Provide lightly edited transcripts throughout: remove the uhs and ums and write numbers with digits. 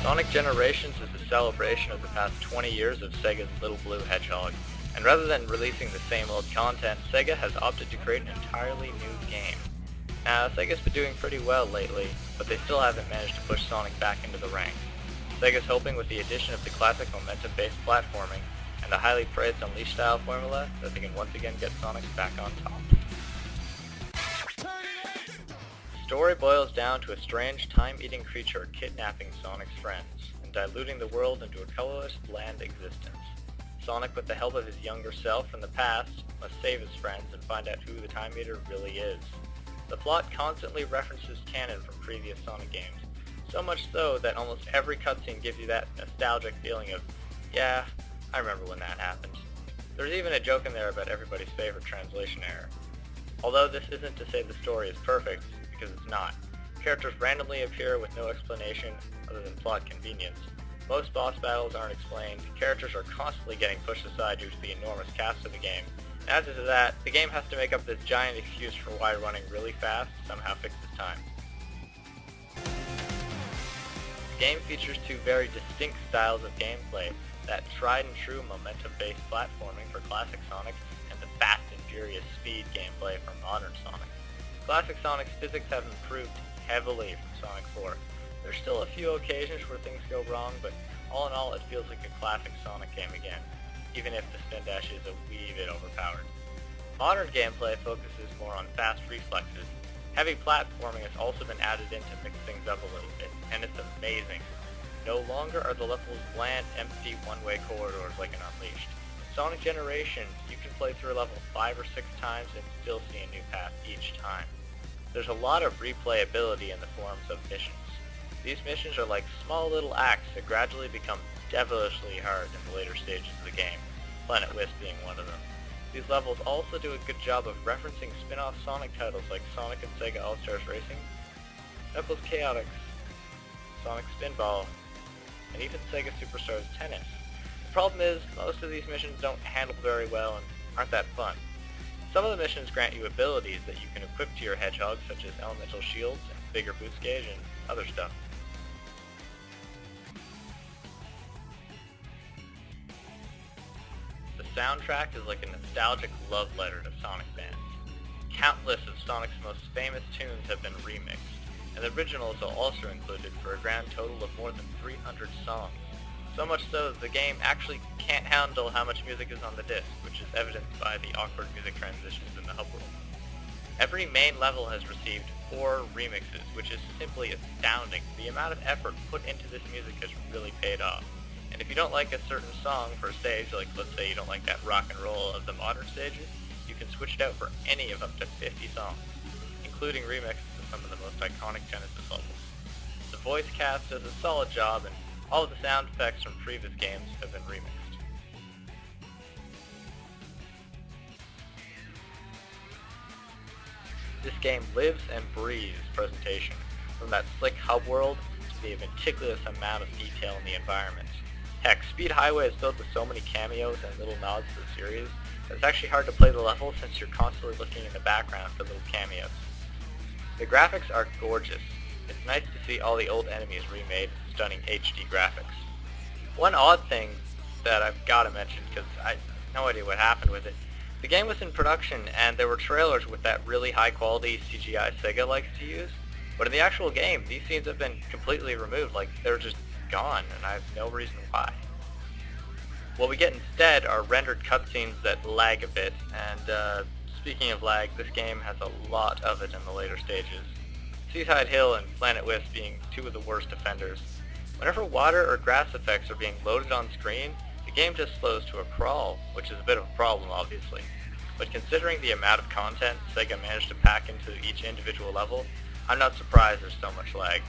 Sonic Generations is a celebration of the past 20 years of Sega's Little Blue Hedgehog, and rather than releasing the same old content, Sega has opted to create an entirely new game. Now, Sega's been doing pretty well lately, but they still haven't managed to push Sonic back into the ranks. Sega's hoping with the addition of the classic momentum-based platforming and the highly praised Unleashed style formula that they can once again get Sonic back on top. The story boils down to a strange time-eating creature kidnapping Sonic's friends and diluting the world into a colorless, bland existence. Sonic, with the help of his younger self from the past, must save his friends and find out who the Time Eater really is. The plot constantly references canon from previous Sonic games, so much so that almost every cutscene gives you that nostalgic feeling of, yeah, I remember when that happened. There's even a joke in there about everybody's favorite translation error. Although this isn't to say the story is perfect, because it's not. Characters randomly appear with no explanation other than plot convenience. Most boss battles aren't explained, characters are constantly getting pushed aside due to the enormous cast of the game, and added to that, the game has to make up this giant excuse for why running really fast somehow fixes time. The game features two very distinct styles of gameplay, that tried and true momentum-based platforming for classic Sonic and the fast and furious speed gameplay for modern Sonic. Classic Sonic's physics have improved heavily from Sonic 4. There's still a few occasions where things go wrong, but all in all it feels like a classic Sonic game again, even if the spin dash is a wee bit overpowered. Modern gameplay focuses more on fast reflexes. Heavy platforming has also been added in to mix things up a little bit, and it's amazing. No longer are the levels bland, empty, one-way corridors like in Unleashed. In Sonic Generations, you can play through a level 5 or 6 times and still see a new path each time. There's a lot of replayability in the forms of missions. These missions are like small little acts that gradually become devilishly hard in the later stages of the game, Planet Wisp being one of them. These levels also do a good job of referencing spin-off Sonic titles like Sonic and Sega All-Stars Racing, Knuckles Chaotix, Sonic Spinball, and even Sega Superstars Tennis. The problem is, most of these missions don't handle very well and aren't that fun. Some of the missions grant you abilities that you can equip to your Hedgehog, such as elemental shields and bigger boost gauge and other stuff. The soundtrack is like a nostalgic love letter to Sonic fans. Countless of Sonic's most famous tunes have been remixed, and the originals are also included for a grand total of more than 300 songs. So much so that the game actually can't handle how much music is on the disc, which is evidenced by the awkward music transitions in the hub world. Every main level has received 4 remixes, which is simply astounding. The amount of effort put into this music has really paid off. And if you don't like a certain song for a stage, like let's say you don't like that rock and roll of the modern stages, you can switch it out for any of up to 50 songs, including remixes of some of the most iconic Genesis levels. The voice cast does a solid job, and all of the sound effects from previous games have been remixed. This game lives and breathes presentation, from that slick hub world to the meticulous amount of detail in the environments. Heck, Speed Highway is filled with so many cameos and little nods to the series that it's actually hard to play the level since you're constantly looking in the background for little cameos. The graphics are gorgeous. It's nice to see all the old enemies remade with stunning HD graphics. One odd thing that I've got to mention, because I have no idea what happened with it, the game was in production and there were trailers with that really high quality CGI Sega likes to use, but in the actual game these scenes have been completely removed, like they're just gone, and I have no reason why. What we get instead are rendered cutscenes that lag a bit, and speaking of lag, this game has a lot of it in the later stages. Seaside Hill and Planet Wisp being two of the worst offenders. Whenever water or grass effects are being loaded on screen, the game just slows to a crawl, which is a bit of a problem obviously. But considering the amount of content Sega managed to pack into each individual level, I'm not surprised there's so much lag.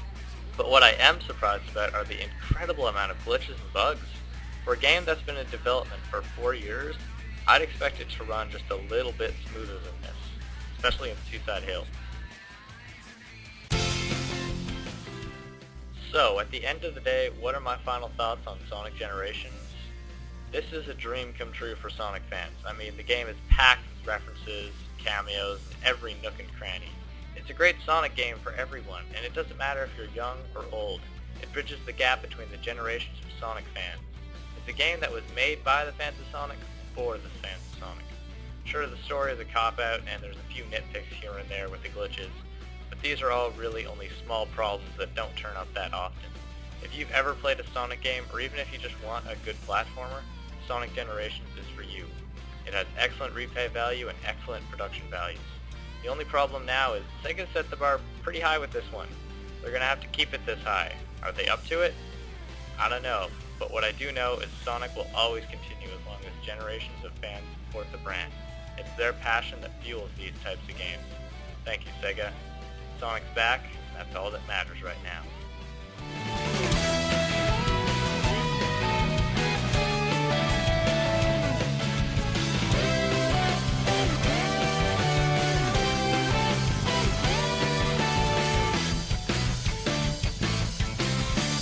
But what I am surprised about are the incredible amount of glitches and bugs. For a game that's been in development for 4 years, I'd expect it to run just a little bit smoother than this, especially in Seaside Hill. So, at the end of the day, what are my final thoughts on Sonic Generations? This is a dream come true for Sonic fans. I mean, the game is packed with references, cameos, in every nook and cranny. It's a great Sonic game for everyone, and it doesn't matter if you're young or old. It bridges the gap between the generations of Sonic fans. It's a game that was made by the fans of Sonic for the fans of Sonic. Sure, the story is a cop-out and there's a few nitpicks here and there with the glitches, but these are all really only small problems that don't turn up that often. If you've ever played a Sonic game, or even if you just want a good platformer, Sonic Generations is for you. It has excellent replay value and excellent production values. The only problem now is Sega set the bar pretty high with this one. They're going to have to keep it this high. Are they up to it? I don't know, but what I do know is Sonic will always continue as long as generations of fans support the brand. It's their passion that fuels these types of games. Thank you, Sega. Sonic's back, and that's all that matters right now.